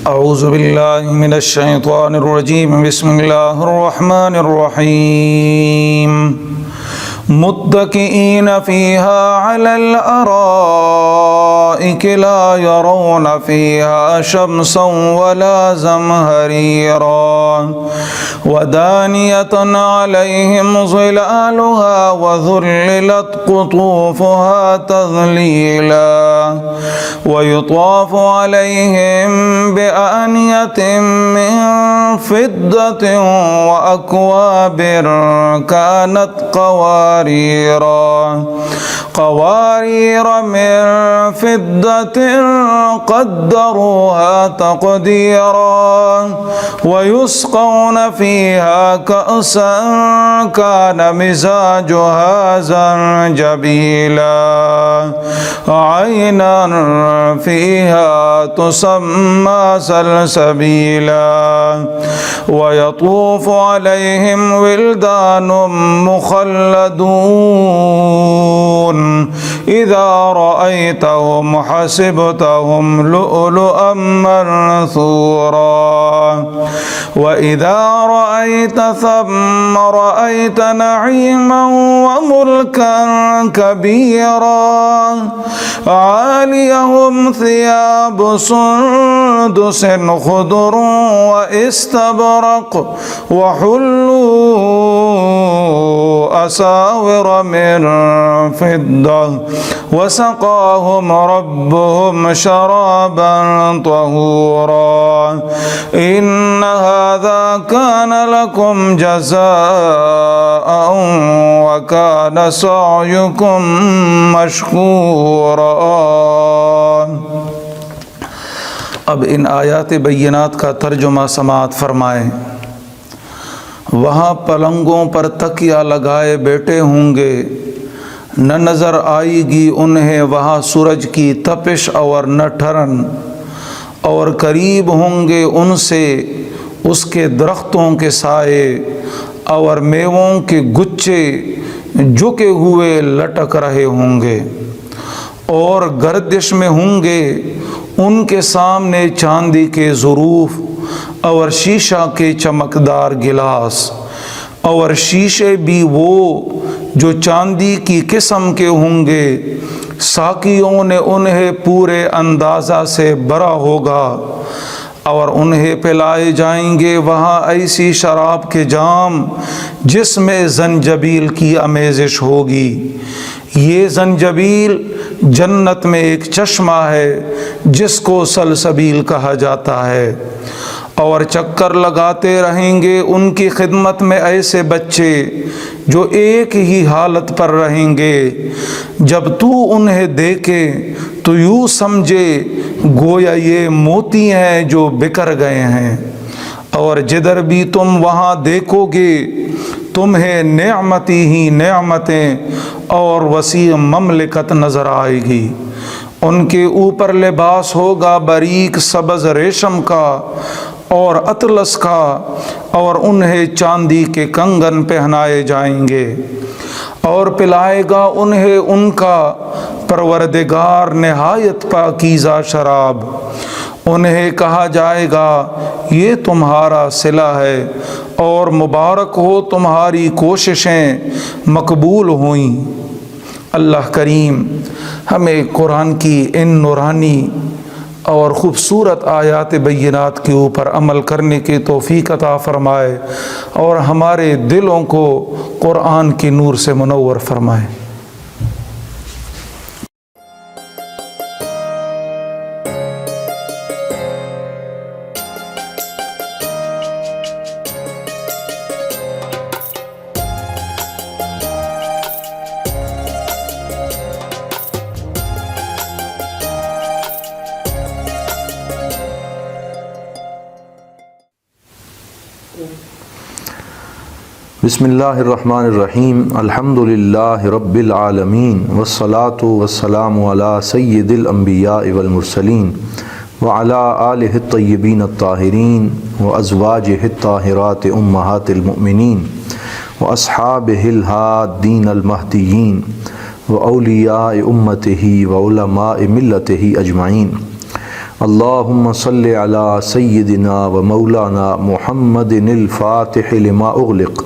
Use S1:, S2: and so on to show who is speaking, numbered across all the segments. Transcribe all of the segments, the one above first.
S1: اعوذ باللہ من الشیطان الرجیم بسم اللہ الرحمن الرحیم متکئین فیہا علی الارائک لا یرون فیہا شمسا ولا زمہریرا ودانیۃ علیہم ظلالها وذللت قطوفها تذلیلا ویطاف علیہم بآنیۃ من فضة وأكواب كانت قوارير من فضة قدروها تقديرا ويسقون فيها كأسا كان مزاجها زنجبيلا عينا فيها تسمى سلسبيلا ويطوف عليهم ولدان مخلدون إذا رأيتهم حسبتهم لؤلؤا منثورا وإذا رأيت ثم رأيت نعيما وملكا كبيرا عاليهم ثياب سندس خضر واستبرق وحلوا أساور من فضة وسقاهم ربهم شرابا طهورا إن هذا كان لكم جزاء وكان سعيكم مشكورا۔ اب ان آیات بینات کا ترجمہ سماعت فرمائیں۔ وہاں پلنگوں پر تکیہ لگائے بیٹھے ہوں گے، نہ نظر آئے گی انہیں وہاں سورج کی تپش اور نہ ٹھرن، اور قریب ہوں گے ان سے اس کے درختوں کے سائے اور میووں کے گچھے جھکے ہوئے لٹک رہے ہوں گے، اور گردش میں ہوں گے ان کے سامنے چاندی کے ظروف اور شیشہ کے چمکدار گلاس، اور شیشے بھی وہ جو چاندی کی قسم کے ہوں گے، ساقیوں نے انہیں پورے اندازہ سے بھرا ہوگا، اور انہیں پلائے جائیں گے وہاں ایسی شراب کے جام جس میں زنجبیل کی آمیزش ہوگی۔ یہ زنجبیل جنت میں ایک چشمہ ہے جس کو سلسبیل کہا جاتا ہے، اور چکر لگاتے رہیں گے ان کی خدمت میں ایسے بچے جو ایک ہی حالت پر رہیں گے۔ جب تو انہیں دیکھے تو یوں سمجھے گویا یہ موتی ہیں جو بکھر گئے ہیں، اور جدھر بھی تم وہاں دیکھو گے تمہیں نعمتی ہی نعمتیں اور وسیع مملکت نظر آئے گی۔ ان کے اوپر لباس ہوگا باریک سبز ریشم کا اور اطلس کا، اور انہیں چاندی کے کنگن پہنائے جائیں گے، اور پلائے گا انہیں ان کا پروردگار نہایت پاکیزہ شراب۔ انہیں کہا جائے گا یہ تمہارا صلہ ہے، اور مبارک ہو تمہاری کوششیں مقبول ہوئیں۔ اللہ کریم ہمیں قرآن کی ان نورانی اور خوبصورت آیات بینات کے اوپر عمل کرنے کی توفیق عطا فرمائے، اور ہمارے دلوں کو قرآن کے نور سے منور فرمائے۔
S2: بسم اللہ الرحمن الرحیم، الحمد للہ رب العالمین، والصلاة والسلام علی سید الانبیاء والمرسلین، وعلی آلہ الطیبین الطاہرین، وازواجہ الطاہرات امہات المؤمنین، واصحابہ الہادین المہدیین، واولیاء امتہ وعلماء ملتہ اجمعین، اللہم صلی علی سیدنا و مولانا محمد الفاتح لما اغلق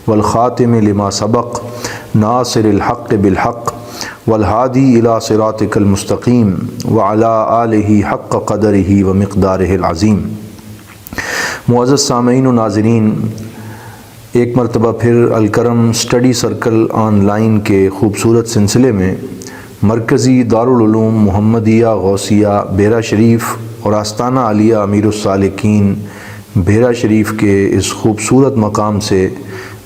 S2: والخاتم لما سبق ناصر الحق بالحق والہادی الی صراطک المستقیم وعلی آلہ حق قدرہ و مقدارہ العظیم۔ معزز سامعین و ناظرین، ایک مرتبہ پھر Al-Karam study circle on line کے خوبصورت سلسلے میں مرکزی دارالعلوم محمدیہ غوثیہ بیرا شریف اور آستانہ عالیہ امیر السالکین بیرا شریف کے اس خوبصورت مقام سے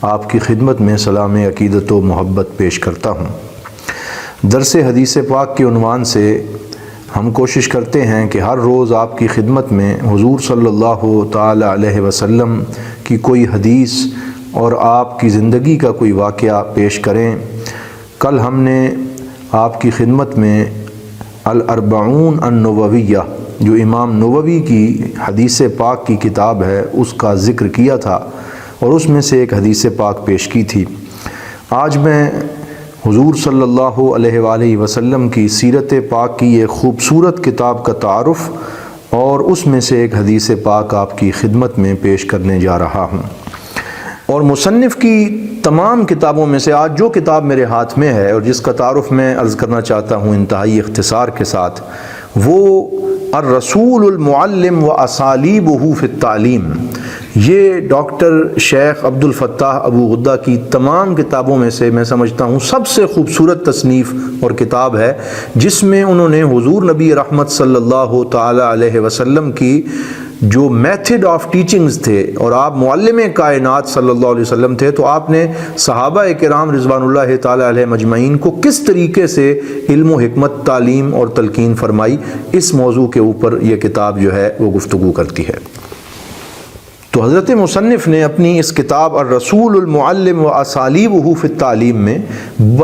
S2: آپ کی خدمت میں سلام عقیدت و محبت پیش کرتا ہوں۔ درس حدیث پاک کے عنوان سے ہم کوشش کرتے ہیں کہ ہر روز آپ کی خدمت میں حضور صلی اللہ تعالی علیہ وسلم کی کوئی حدیث اور آپ کی زندگی کا کوئی واقعہ پیش کریں۔ کل ہم نے آپ کی خدمت میں الاربعون النوویہ جو امام نووی کی حدیث پاک کی کتاب ہے اس کا ذکر کیا تھا اور اس میں سے ایک حدیث پاک پیش کی تھی۔ آج میں حضور صلی اللہ علیہ وآلہ وسلم کی سیرت پاک کی ایک خوبصورت کتاب کا تعارف اور اس میں سے ایک حدیث پاک آپ کی خدمت میں پیش کرنے جا رہا ہوں۔ اور مصنف کی تمام کتابوں میں سے آج جو کتاب میرے ہاتھ میں ہے اور جس کا تعارف میں عرض کرنا چاہتا ہوں انتہائی اختصار کے ساتھ، وہ الرسول المعلم و اسالیبہ فی التعلیم، یہ ڈاکٹر شیخ عبد الفتاح ابو غدہ کی تمام کتابوں میں سے میں سمجھتا ہوں سب سے خوبصورت تصنیف اور کتاب ہے، جس میں انہوں نے حضور نبی رحمت صلی اللہ تعالی علیہ وسلم کی جو میتھڈ آف ٹیچنگز تھے، اور آپ معلم کائنات صلی اللہ علیہ وسلم تھے، تو آپ نے صحابہ کرام رضوان اللہ تعالی علیہ مجمعین کو کس طریقے سے علم و حکمت تعلیم اور تلقین فرمائی، اس موضوع کے اوپر یہ کتاب جو ہے وہ گفتگو کرتی ہے۔ تو حضرت مصنف نے اپنی اس کتاب الرسول المعلم و اسالیبہ فی التعلیم میں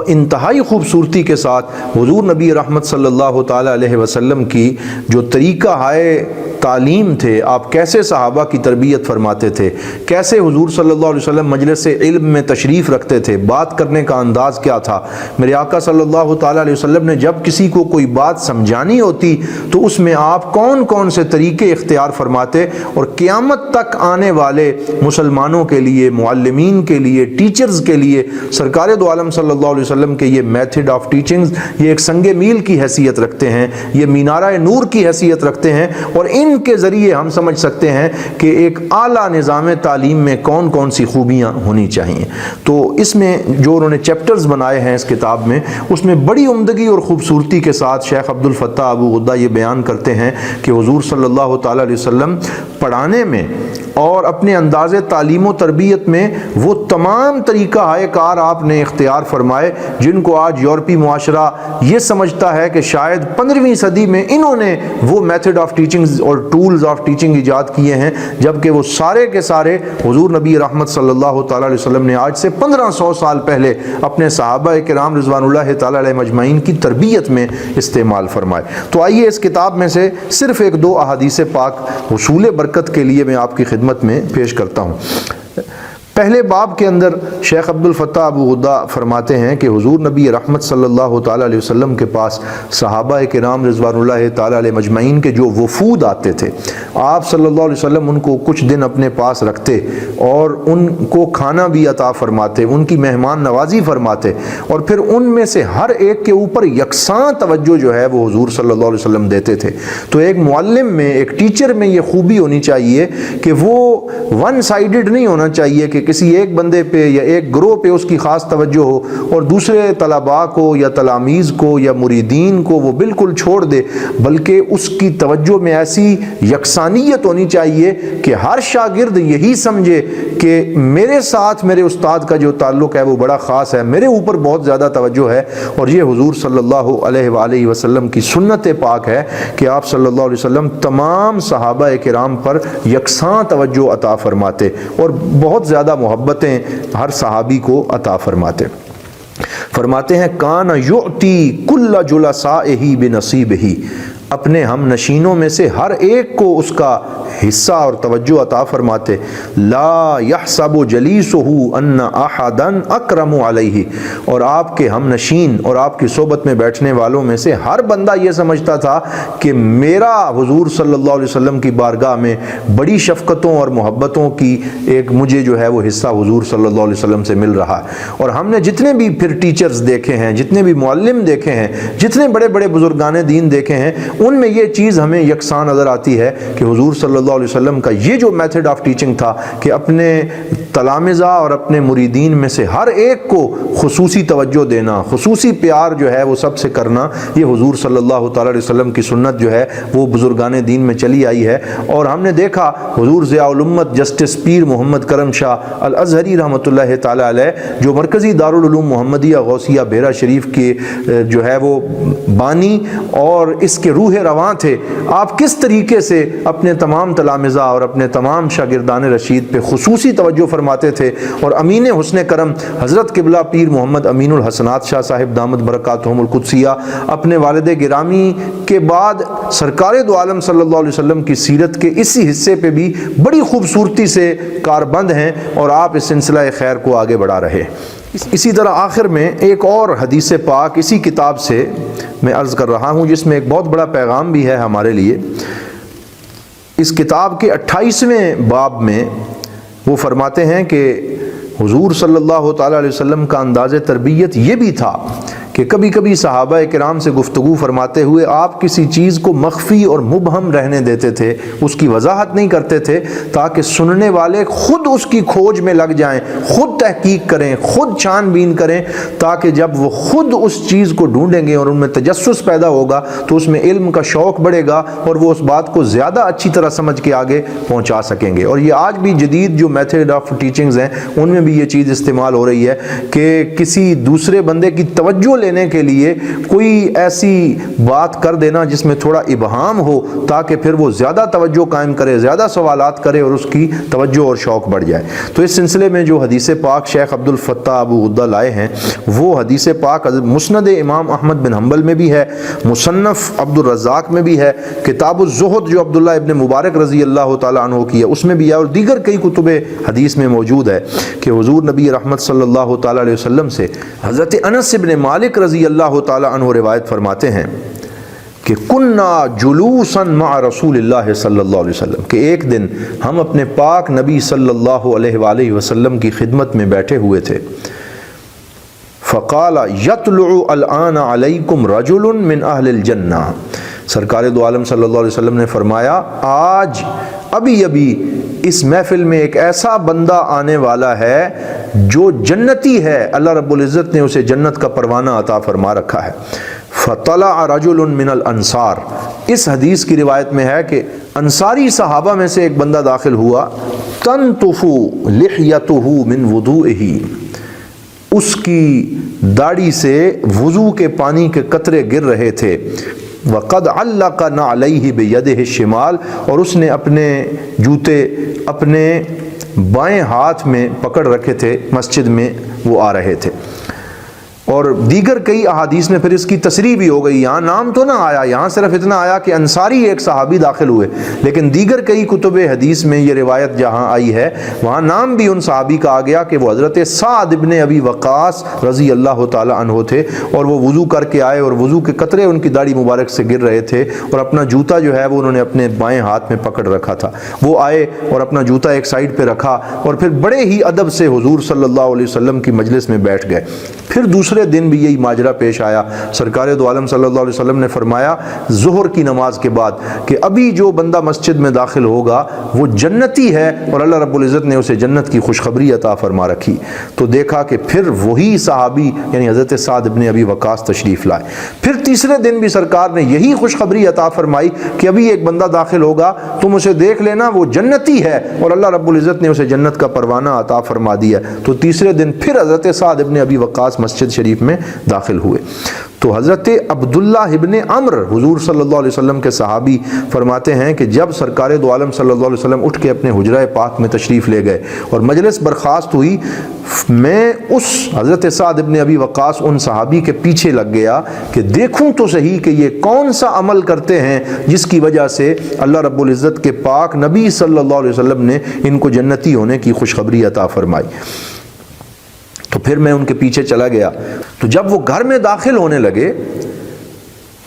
S2: انتہائی خوبصورتی کے ساتھ حضور نبی رحمت صلی اللہ تعالی علیہ وسلم کی جو طریقہ ہائے تعلیم تھے، آپ کیسے صحابہ کی تربیت فرماتے تھے، کیسے حضور صلی اللہ علیہ وسلم مجلس علم میں تشریف رکھتے تھے، بات کرنے کا انداز کیا تھا، میرے آقا صلی اللہ تعالی علیہ وسلم نے جب کسی کو کوئی بات سمجھانی ہوتی تو اس میں آپ کون کون سے طریقے اختیار فرماتے، اور قیامت تک آنے والے مسلمانوں کے لیے، معلمین کے لیے، ٹیچرز کے لیے سرکار دو عالم صلی اللہ علیہ وسلم کے یہ میتھڈ آف ٹیچنگز یہ ایک سنگ میل کی حیثیت رکھتے ہیں، یہ مینارہ نور کی حیثیت رکھتے ہیں، اور ان کے ذریعے ہم سمجھ سکتے ہیں کہ ایک اعلیٰ نظام تعلیم میں کون کون سی خوبیاں ہونی چاہیے۔ تو اس میں جو انہوں نے چیپٹرز بنائے ہیں اس کتاب میں، اس میں بڑی عمدگی اور خوبصورتی کے ساتھ شیخ عبد الفتاح ابو غدہ یہ بیان کرتے ہیں کہ حضور صلی اللہ تعالی علیہ وسلم پڑھانے میں اور اپنے انداز تعلیم و تربیت میں وہ تمام طریقہ ہائے کار آپ نے اختیار فرمائے جن کو آج یورپی معاشرہ یہ سمجھتا ہے کہ شاید 15ویں صدی میں انہوں نے وہ میتھڈ آف ٹیچنگز اور ٹولز آف ٹیچنگ ایجاد کیے ہیں، جبکہ وہ سارے کے سارے حضور نبی رحمت صلی اللہ تعالی علیہ وسلم نے آج سے 1500 سال پہلے اپنے صحابہ کرام رضوان اللہ تعالی علیہ مجمعین کی تربیت میں استعمال فرمائے۔ تو آئیے اس کتاب میں سے صرف ایک دو احادیث پاک حصول برکت کے لیے میں آپ کی خدمت میں پیش کرتا ہوں۔ پہلے باب کے اندر شیخ عبد الفتاح ابو غدہ فرماتے ہیں کہ حضور نبی رحمت صلی اللہ تعالی علیہ وسلم کے پاس صحابہ کرام رضوان اللہ تعالی علیہ مجمعین کے جو وفود آتے تھے، آپ صلی اللہ علیہ وسلم ان کو کچھ دن اپنے پاس رکھتے اور ان کو کھانا بھی عطا فرماتے، ان کی مہمان نوازی فرماتے، اور پھر ان میں سے ہر ایک کے اوپر یکساں توجہ جو ہے وہ حضور صلی اللہ علیہ وسلم دیتے تھے۔ تو ایک معلم میں، ایک ٹیچر میں یہ خوبی ہونی چاہیے کہ وہ ون سائیڈڈ نہیں ہونا چاہیے کہ کسی ایک بندے پہ یا ایک گروہ پہ اس کی خاص توجہ ہو اور دوسرے طلباء کو یا تلاميذ کو یا مریدین کو وہ بالکل چھوڑ دے، بلکہ اس کی توجہ میں ایسی یکسانیت ہونی چاہیے کہ ہر شاگرد یہی سمجھے کہ میرے ساتھ میرے استاد کا جو تعلق ہے وہ بڑا خاص ہے، میرے اوپر بہت زیادہ توجہ ہے، اور یہ حضور صلی اللہ علیہ وآلہ وسلم کی سنت پاک ہے کہ آپ صلی اللہ علیہ وسلم تمام صحابہ کرام پر یکساں توجہ عطا فرماتے اور بہت زیادہ محبتیں ہر صحابی کو عطا فرماتے۔ فرماتے ہیں کان یعطی کل جلسائہ بنصیبہ، اپنے ہم نشینوں میں سے ہر ایک کو اس کا حصہ اور توجہ عطا فرماتے۔ لا یحسب جلیسہ ان احدا اکرم علیہ، اور آپ کے ہم نشین اور آپ کی صحبت میں بیٹھنے والوں میں سے ہر بندہ یہ سمجھتا تھا کہ میرا حضور صلی اللہ علیہ وسلم کی بارگاہ میں بڑی شفقتوں اور محبتوں کی ایک مجھے جو ہے وہ حصہ حضور صلی اللہ علیہ وسلم سے مل رہا ہے۔ اور ہم نے جتنے بھی پھر ٹیچرز دیکھے ہیں، جتنے بھی معلم دیکھے ہیں، جتنے بڑے بڑے بزرگان دین دیکھے ہیں، ان میں یہ چیز ہمیں یکساں نظر آتی ہے کہ حضور صلی اللہ علیہ وسلم کا یہ جو میتھڈ آف ٹیچنگ تھا کہ اپنے تلامذہ اور اپنے مریدین میں سے ہر ایک کو خصوصی توجہ دینا، خصوصی پیار جو ہے وہ سب سے کرنا، یہ حضور صلی اللہ تعالی علیہ وسلم کی سنت جو ہے وہ بزرگان دین میں چلی آئی ہے۔ اور ہم نے دیکھا حضور ضیاء الامت جسٹس پیر محمد کرم شاہ الازہری رحمۃ اللہ تعالی علیہ، جو مرکزی دارالعلوم محمدیہ غوثیہ بیرا شریف کے جو ہے وہ بانی اور اس کے روح رواں تھے، آپ کس طریقے سے اپنے تمام تلامذہ اور اپنے تمام شاگردان رشید پہ خصوصی توجہ فرماتے تھے۔ اور امین حسن کرم حضرت قبلہ پیر محمد امین الحسنات شاہ صاحب دامت برکاتہم القدسیہ اپنے والد گرامی کے بعد سرکار دو عالم صلی اللہ علیہ وسلم کی سیرت کے اسی حصے پہ بھی بڑی خوبصورتی سے کاربند ہیں، اور آپ اس سلسلہ خیر کو آگے بڑھا رہے۔ اسی طرح آخر میں ایک اور حدیث پاک اسی کتاب سے میں عرض کر رہا ہوں، جس میں ایک بہت بڑا پیغام بھی ہے ہمارے لیے۔ اس کتاب کے 28ویں باب میں وہ فرماتے ہیں کہ حضور صلی اللہ تعالی علیہ وسلم کا انداز تربیت یہ بھی تھا کہ کبھی کبھی صحابہ کرام سے گفتگو فرماتے ہوئے آپ کسی چیز کو مخفی اور مبہم رہنے دیتے تھے، اس کی وضاحت نہیں کرتے تھے، تاکہ سننے والے خود اس کی کھوج میں لگ جائیں، خود تحقیق کریں، خود چھان بین کریں، تاکہ جب وہ خود اس چیز کو ڈھونڈیں گے اور ان میں تجسس پیدا ہوگا تو اس میں علم کا شوق بڑھے گا اور وہ اس بات کو زیادہ اچھی طرح سمجھ کے آگے پہنچا سکیں گے۔ اور یہ آج بھی جدید جو میتھڈ آف ٹیچنگز ہیں ان میں بھی یہ چیز استعمال ہو رہی ہے کہ کسی دوسرے بندے کی توجہ لینے کے لیے کوئی ایسی بات کر دینا جس میں تھوڑا ابہام ہو، تاکہ پھر وہ زیادہ توجہ قائم کرے، زیادہ سوالات کرے اور اس کی توجہ اور شوق بڑھ جائے۔ تو اس سلسلے میں جو حدیث پاک شیخ عبد الفتاح ابو غدہ لائے ہیں، وہ حدیث پاک مسند امام احمد بن حنبل میں بھی ہے، مصنف عبد الرزاق میں بھی ہے، کتاب الزہد جو عبداللہ ابن مبارک رضی اللہ تعالیٰ عنہ کی ہے اس میں بھی ہے، اور دیگر کئی کتب حدیث میں موجود ہے کہ حضور نبی رحمت صلی اللہ تعالیٰ علیہ وسلم سے حضرت انس بن مالک رضی اللہ تعالیٰ عنہ روایت فرماتے ہیں کہ کننا جلوسا مع رسول اللہ صلی اللہ علیہ وسلم، کہ ایک دن ہم اپنے پاک نبی صلی اللہ علیہ وآلہ وسلم کی خدمت میں بیٹھے ہوئے تھے۔ فقال یطلع الآن علیکم رجل من اہل الجنہ، سرکار دو عالم صلی اللہ علیہ وسلم نے فرمایا آج ابھی اس محفل میں ایک ایسا بندہ آنے والا ہے جو جنتی ہے، اللہ رب العزت نے اسے جنت کا پروانہ عطا فرما رکھا ہے۔ فطلع رجل من الانصار، اس حدیث کی روایت میں ہے کہ انصاری صحابہ میں سے ایک بندہ داخل ہوا، تنطف لحیتہ من وضوئہ، اس کی داڑھی سے وضو کے پانی کے قطرے گر رہے تھے، وقد علق نعلیہ بیدہ الشمال، اور اس نے اپنے جوتے اپنے بائیں ہاتھ میں پکڑ رکھے تھے، مسجد میں وہ آ رہے تھے۔ اور دیگر کئی احادیث میں پھر اس کی تصریح بھی ہو گئی، یہاں نام تو نہ آیا، یہاں صرف اتنا آیا کہ انصاری ایک صحابی داخل ہوئے، لیکن دیگر کئی کتب حدیث میں یہ روایت جہاں آئی ہے وہاں نام بھی ان صحابی کا آ گیا کہ وہ حضرت سعد ابن ابی وقاص رضی اللہ تعالی عنہ تھے، اور وہ وضو کر کے آئے اور وضو کے قطرے ان کی داڑھی مبارک سے گر رہے تھے، اور اپنا جوتا جو ہے وہ انہوں نے اپنے بائیں ہاتھ میں پکڑ رکھا تھا۔ وہ آئے اور اپنا جوتا ایک سائیڈ پہ رکھا اور پھر بڑے ہی ادب سے حضور صلی اللہ علیہ وسلم کی مجلس میں بیٹھ گئے۔ پھر دوسرے دن بھی یہی ماجرا پیش آیا، سرکار دو عالم صلی اللہ علیہ وسلم نے فرمایا ظہر کی نماز کے بعد کہ ابھی جو بندہ مسجد میں داخل ہوگا وہ جنتی ہے، اور اللہ رب العزت نے اسے جنت کی خوشخبری عطا فرما رکھی۔ تو دیکھا کہ پھر وہی صحابی یعنی حضرت سعد ابن ابی وقاص تشریف لائے۔ پھر تیسرے دن بھی سرکار نے یہی خوشخبری عطا فرمائی کہ ابھی ایک بندہ داخل ہوگا، تم اسے دیکھ لینا، وہ جنتی ہے، اور اللہ رب العزت نے اسے جنت کا پروانہ عطا فرما دیا۔ تو تیسرے دن پھر حضرت سعد ابن ابی وقاص مسجد شریف میں داخل ہوئے۔ تو حضرت عبداللہ ابن عمر حضور صلی اللہ علیہ وسلم کے صحابی فرماتے ہیں کہ جب سرکار دو عالم صلی اللہ علیہ وسلم اٹھ کے اپنے حجرہ پاک میں تشریف لے گئے اور مجلس برخاست ہوئی، میں اس حضرت سعد ابن ابی وقاص ان صحابی کے پیچھے لگ گیا کہ دیکھوں تو صحیح کہ یہ کون سا عمل کرتے ہیں جس کی وجہ سے اللہ رب العزت کے پاک نبی صلی اللہ علیہ وسلم نے ان کو جنتی ہونے کی خوشخبری عطا فرمائی۔ تو پھر میں ان کے پیچھے چلا گیا، تو جب وہ گھر میں داخل ہونے لگے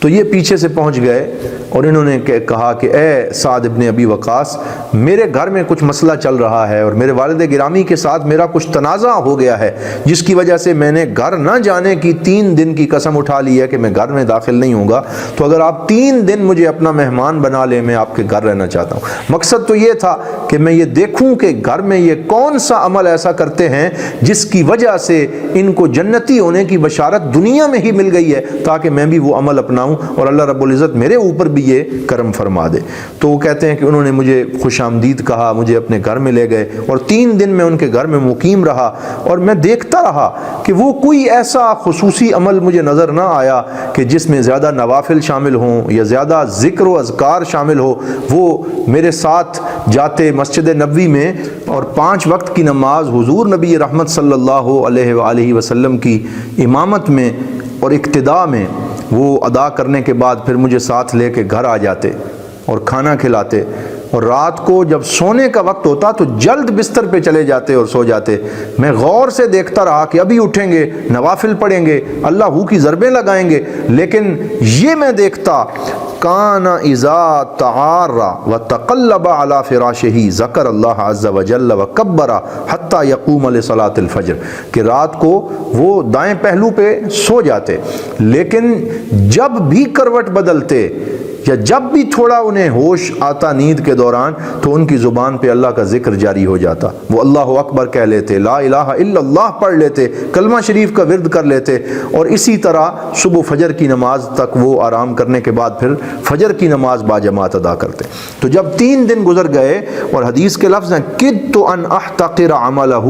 S2: تو یہ پیچھے سے پہنچ گئے اور انہوں نے کہا کہ اے سعد ابن ابی وقاص، میرے گھر میں کچھ مسئلہ چل رہا ہے اور میرے والد گرامی کے ساتھ میرا کچھ تنازع ہو گیا ہے، جس کی وجہ سے میں نے گھر نہ جانے کی 3 دن کی قسم اٹھا لی ہے کہ میں گھر میں داخل نہیں ہوں گا، تو اگر آپ 3 دن مجھے اپنا مہمان بنا لیں، میں آپ کے گھر رہنا چاہتا ہوں۔ مقصد تو یہ تھا کہ میں یہ دیکھوں کہ گھر میں یہ کون سا عمل ایسا کرتے ہیں جس کی وجہ سے ان کو جنتی ہونے کی بشارت دنیا میں ہی مل گئی ہے، تاکہ میں بھی وہ عمل اپناؤں اور اللہ رب العزت میرے اوپر بھی یہ کرم فرما دے۔ تو وہ کہتے ہیں کہ انہوں نے مجھے خوش آمدید کہا، مجھے اپنے گھر میں لے گئے اور 3 دن میں ان کے گھر میں مقیم رہا، اور میں دیکھتا رہا کہ وہ کوئی ایسا خصوصی عمل مجھے نظر نہ آیا کہ جس میں زیادہ نوافل شامل ہوں یا زیادہ ذکر و اذکار شامل ہو۔ وہ میرے ساتھ جاتے مسجد نبوی میں اور 5 وقت کی نماز حضور نبی رحمت صلی اللہ علیہ وآلہ وسلم کی امامت میں اور اقتداء میں وہ ادا کرنے کے بعد پھر مجھے ساتھ لے کے گھر آ جاتے اور کھانا کھلاتے، اور رات کو جب سونے کا وقت ہوتا تو جلد بستر پہ چلے جاتے اور سو جاتے۔ میں غور سے دیکھتا رہا کہ ابھی اٹھیں گے، نوافل پڑھیں گے، اللہ کی ضربیں لگائیں گے، لیکن یہ میں دیکھتا کان اذا تعارى وتقلب على فراشه ذکر اللہ عز وجل وکبر حتى يقوم لصلاة الفجر، کہ رات کو وہ دائیں پہلو پہ سو جاتے، لیکن جب بھی کروٹ بدلتے یا جب بھی تھوڑا انہیں ہوش آتا نیند کے دوران تو ان کی زبان پہ اللہ کا ذکر جاری ہو جاتا، وہ اللہ اکبر کہہ لیتے، لا الہ الا اللہ پڑھ لیتے، کلمہ شریف کا ورد کر لیتے، اور اسی طرح صبح فجر کی نماز تک وہ آرام کرنے کے بعد پھر فجر کی نماز باجماعت ادا کرتے۔ تو جب 3 دن گزر گئے اور حدیث کے لفظ ہیں کدت ان احتقر عملہ،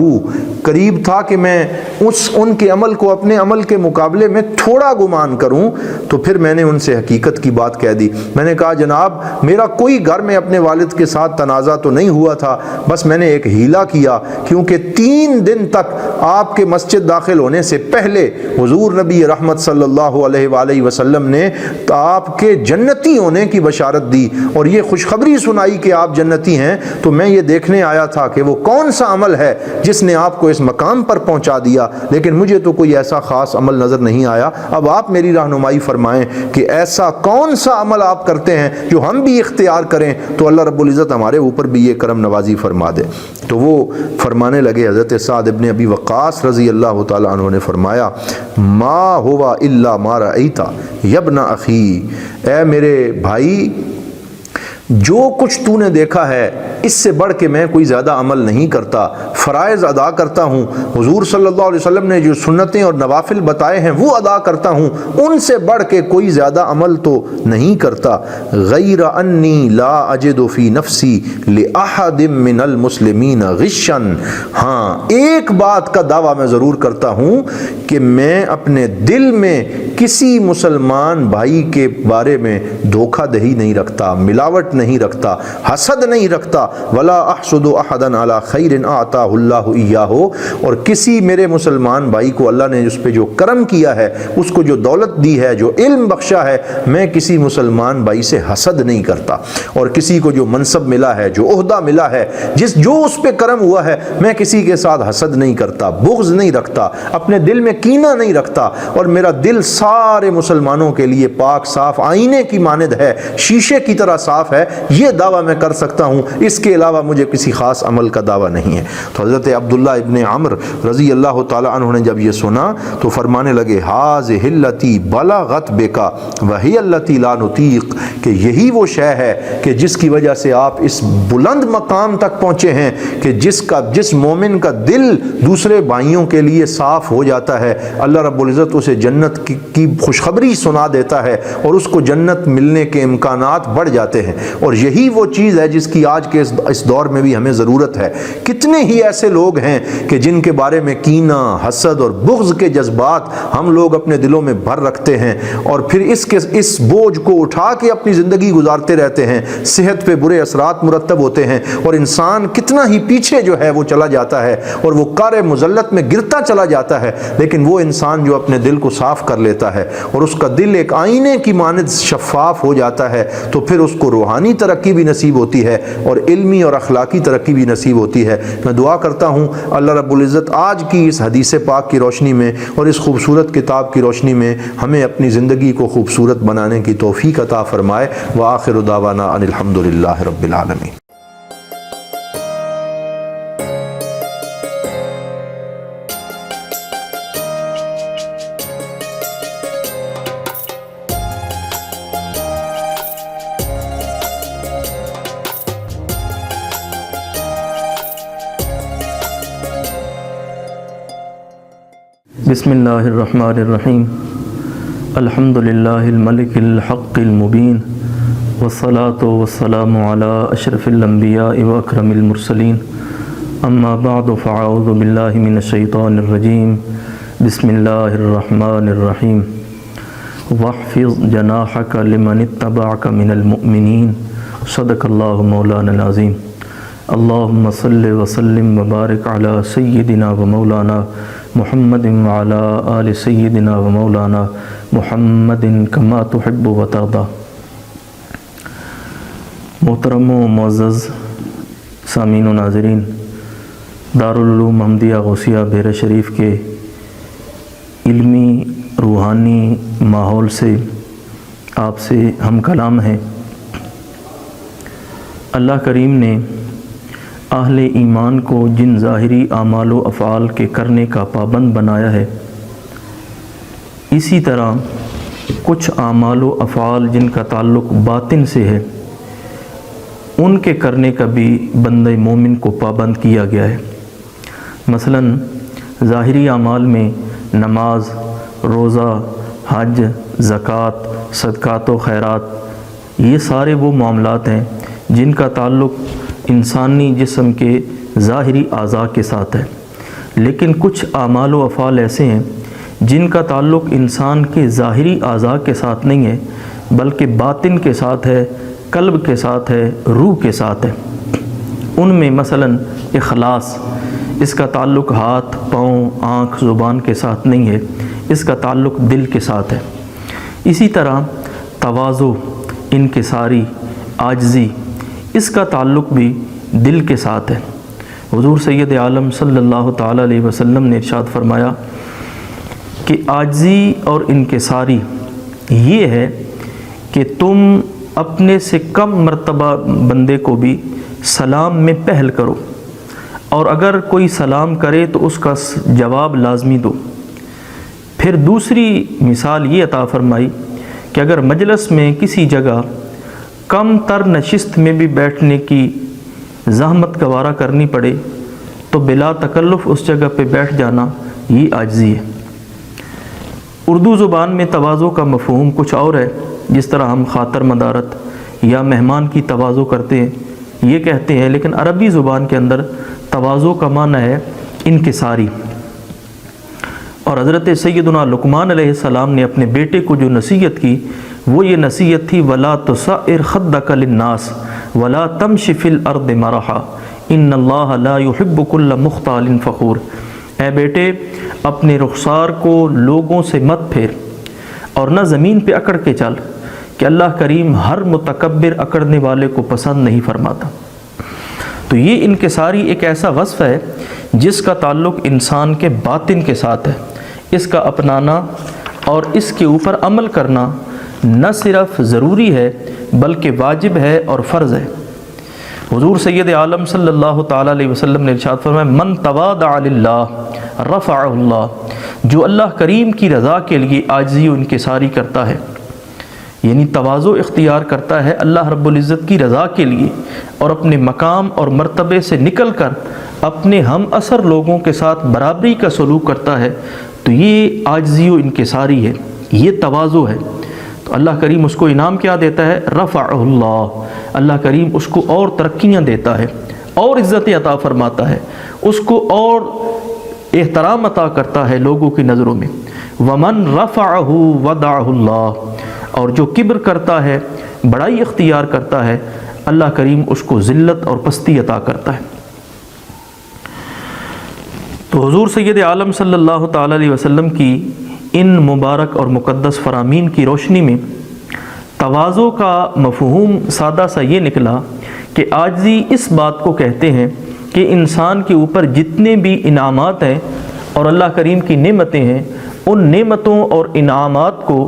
S2: قریب تھا کہ میں ان کے عمل کو اپنے عمل کے مقابلے میں تھوڑا گمان کروں، تو پھر میں نے ان سے حقیقت کی بات کہہ دی۔ میں نے کہا جناب میرا کوئی گھر میں اپنے والد کے ساتھ تنازع تو نہیں ہوا تھا، بس میں نے ایک ہیلا کیا، کیونکہ 3 دن تک آپ کے مسجد داخل ہونے سے پہلے حضور نبی رحمت صلی اللہ علیہ وآلہ وسلم نے آپ کے جنتی ہونے کی بشارت دی اور یہ خوشخبری سنائی کہ آپ جنتی ہیں، تو میں یہ دیکھنے آیا تھا کہ وہ کون سا عمل ہے جس نے آپ کو اس مقام پر پہنچا دیا، لیکن مجھے تو کوئی ایسا خاص عمل نظر نہیں آیا۔ اب آپ میری رہنمائی فرمائیں کہ ایسا کون سا عمل آپ کرتے ہیں جو ہم بھی اختیار کریں تو اللہ رب العزت ہمارے اوپر بھی یہ کرم نوازی فرما دے۔ تو وہ فرمانے لگے، حضرت سعد ابن ابی وقاص رضی اللہ تعالیٰ عنہ نے فرمایا، ما ہوا الا ما رأیت یا ابن اخی، اے میرے بھائی جو کچھ تو نے دیکھا ہے اس سے بڑھ کے میں کوئی زیادہ عمل نہیں کرتا، فرائض ادا کرتا ہوں، حضور صلی اللہ علیہ وسلم نے جو سنتیں اور نوافل بتائے ہیں وہ ادا کرتا ہوں، ان سے بڑھ کے کوئی زیادہ عمل تو نہیں کرتا، غیر انی لا اجد فی نفسی لأحد من المسلمین غشا، ہاں ایک بات کا دعویٰ میں ضرور کرتا ہوں کہ میں اپنے دل میں کسی مسلمان بھائی کے بارے میں دھوکہ دہی نہیں رکھتا، ملاوٹ نہیں رکھتا، حسد نہیں رکھتا، ولا احسد احدا علی خیر اعطاہ اللہ ایاہ، اور کسی میرے مسلمان بھائی کو اللہ نے اس پہ جو کرم کیا ہے، اس کو جو دولت دی ہے، جو علم بخشا ہے، میں کسی مسلمان بھائی سے حسد نہیں کرتا، اور کسی کو جو منصب ملا ہے، جو عہدہ ملا ہے، جو اس پہ کرم ہوا ہے، میں کسی کے ساتھ حسد نہیں کرتا، بغض نہیں رکھتا، اپنے دل میں کینہ نہیں رکھتا، اور میرا دل سارے مسلمانوں کے لیے پاک صاف آئینے کی مانند ہے، شیشے کی طرح صاف ہے، یہ دعویٰ میں کر سکتا ہوں، اس کے علاوہ مجھے کسی خاص عمل کا دعویٰ نہیں ہے۔ تو حضرت عبداللہ ابن عمر رضی اللہ تعالیٰ عنہ نے جب یہ سنا تو فرمانے لگے، ھذہ التی بلغت بک وہی التی لا نطیق، کہ یہی وہ شے ہے کہ جس کی وجہ سے آپ اس بلند مقام تک پہنچے ہیں کہ جس مومن کا دل دوسرے بھائیوں کے لیے صاف ہو جاتا ہے، اللہ رب العزت اسے جنت کی خوشخبری سنا دیتا ہے اور اس کو جنت ملنے کے امکانات بڑھ جاتے ہیں۔ اور یہی وہ چیز ہے جس کی آج کے اس دور میں بھی ہمیں ضرورت ہے۔ کتنے ہی ایسے لوگ ہیں کہ جن کے بارے میں کینہ، حسد اور بغض کے جذبات ہم لوگ اپنے دلوں میں بھر رکھتے ہیں، اور پھر اس بوجھ کو اٹھا کے اپنی زندگی گزارتے رہتے ہیں، صحت پہ برے اثرات مرتب ہوتے ہیں، اور انسان کتنا ہی پیچھے جو ہے وہ چلا جاتا ہے اور وہ کار مذلت میں گرتا چلا جاتا ہے۔ لیکن وہ انسان جو اپنے دل کو صاف کر لیتا ہے اور اس کا دل ایک آئینے کی مانند شفاف ہو جاتا ہے، تو پھر اس کو روحانی ترقی بھی نصیب ہوتی ہے اور علمی اور اخلاقی ترقی بھی نصیب ہوتی ہے۔ میں دعا کرتا ہوں اللہ رب العزت آج کی اس حدیث پاک کی روشنی میں اور اس خوبصورت کتاب کی روشنی میں ہمیں اپنی زندگی کو خوبصورت بنانے کی توفیق عطا فرمائے۔ وآخر دعوانا ان الحمدللہ رب العالمین۔
S3: بسم اللہ الرحمن الرحیم، الحمد للہ الملک الحق المبین، والصلاة والسلام علی اشرف الانبیاء واکرم المرسلین، اما بعد فاعوذ باللہ من الشیطان الرجیم، بسم اللہ الرحمن الرحیم، واحفظ جناحک لمن اتبعک من المؤمنین، صدق اللہ مولانا العظیم۔ اللہم صل وسلم وبارک علی سیدنا و مولانا محمد وعلی آل سیدنا و مولانا محمد کما تحب و ترضی۔ محترم و معزز سامعین و ناظرین، دارالعلوم محمدیہ غوثیہ بحیرہ شریف کے علمی روحانی ماحول سے آپ سے ہم کلام ہیں۔ اللہ کریم نے اہل ایمان کو جن ظاہری اعمال و افعال کے کرنے کا پابند بنایا ہے، اسی طرح کچھ اعمال و افعال جن کا تعلق باطن سے ہے، ان کے کرنے کا بھی بندہ مومن کو پابند کیا گیا ہے۔ مثلا ظاہری اعمال میں نماز، روزہ، حج، زکوٰۃ، صدقات و خیرات، یہ سارے وہ معاملات ہیں جن کا تعلق انسانی جسم کے ظاہری اعضاء کے ساتھ ہے۔ لیکن کچھ اعمال و افعال ایسے ہیں جن کا تعلق انسان کے ظاہری اعضاء کے ساتھ نہیں ہے، بلکہ باطن کے ساتھ ہے، قلب کے ساتھ ہے، روح کے ساتھ ہے۔ ان میں مثلا اخلاص، اس کا تعلق ہاتھ، پاؤں، آنکھ، زبان کے ساتھ نہیں ہے، اس کا تعلق دل کے ساتھ ہے۔ اسی طرح تواضع، انکساری، عاجزی، اس کا تعلق بھی دل کے ساتھ ہے۔ حضور سید عالم صلی اللہ تعالیٰ علیہ وسلم نے ارشاد فرمایا کہ عاجزی اور انکساری یہ ہے کہ تم اپنے سے کم مرتبہ بندے کو بھی سلام میں پہل کرو، اور اگر کوئی سلام کرے تو اس کا جواب لازمی دو۔ پھر دوسری مثال یہ عطا فرمائی کہ اگر مجلس میں کسی جگہ کم تر نشست میں بھی بیٹھنے کی زحمت گوارا کرنی پڑے تو بلا تکلف اس جگہ پہ بیٹھ جانا، یہ عاجزی ہے۔ اردو زبان میں تواضع کا مفہوم کچھ اور ہے، جس طرح ہم خاطر مدارت یا مہمان کی تواضع کرتے ہیں یہ کہتے ہیں، لیکن عربی زبان کے اندر تواضع کا معنی ہے انکساری۔ اور حضرت سیدنا لقمان علیہ السلام نے اپنے بیٹے کو جو نصیحت کی وہ یہ نصیحت تھی، وَلَا تُسَعِّرْ خَدَّكَ لِلنَّاسِ وَلَا تَمْشِ فِي الْأَرْضِ مَرَحًا إِنَّ اللَّهَ لَا يُحِبُّ كُلَّ مُخْتَالٍ فَخُورٍ۔ اے بیٹے، اپنے رخسار کو لوگوں سے مت پھیر اور نہ زمین پہ اکڑ کے چل، کہ اللہ کریم ہر متکبر اکڑنے والے کو پسند نہیں فرماتا۔ تو یہ انکساری ایک ایسا وصف ہے جس کا تعلق انسان کے باطن کے ساتھ ہے۔ اس کا اپنانا اور اس کے اوپر عمل کرنا نہ صرف ضروری ہے بلکہ واجب ہے اور فرض ہے۔ حضور سید عالم صلی اللہ تعالیٰ علیہ وسلم نے ارشاد فرمایا، من تواضع للہ رفعہ اللہ، جو اللہ کریم کی رضا کے لیے عاجزی و انکساری کرتا ہے، یعنی تواضع اختیار کرتا ہے اللہ رب العزت کی رضا کے لیے، اور اپنے مقام اور مرتبے سے نکل کر اپنے ہم اثر لوگوں کے ساتھ برابری کا سلوک کرتا ہے، تو یہ عاجزی و انکساری ہے، یہ تواضع ہے۔ تو اللہ کریم اس کو انعام کیا دیتا ہے؟ رفعہ اللہ، اللہ کریم اس کو اور ترقیاں دیتا ہے، اور عزت عطا فرماتا ہے، اس کو اور احترام عطا کرتا ہے لوگوں کی نظروں میں۔ ومن رفعہ وضعہ اللہ، اور جو کبر کرتا ہے، بڑائی اختیار کرتا ہے، اللہ کریم اس کو ذلت اور پستی عطا کرتا ہے۔ تو حضور سید عالم صلی اللہ تعالی علیہ وسلم کی ان مبارک اور مقدس فرامین کی روشنی میں تواضع کا مفہوم سادہ سا یہ نکلا کہ عاجزی اس بات کو کہتے ہیں کہ انسان کے اوپر جتنے بھی انعامات ہیں اور اللہ کریم کی نعمتیں ہیں، ان نعمتوں اور انعامات کو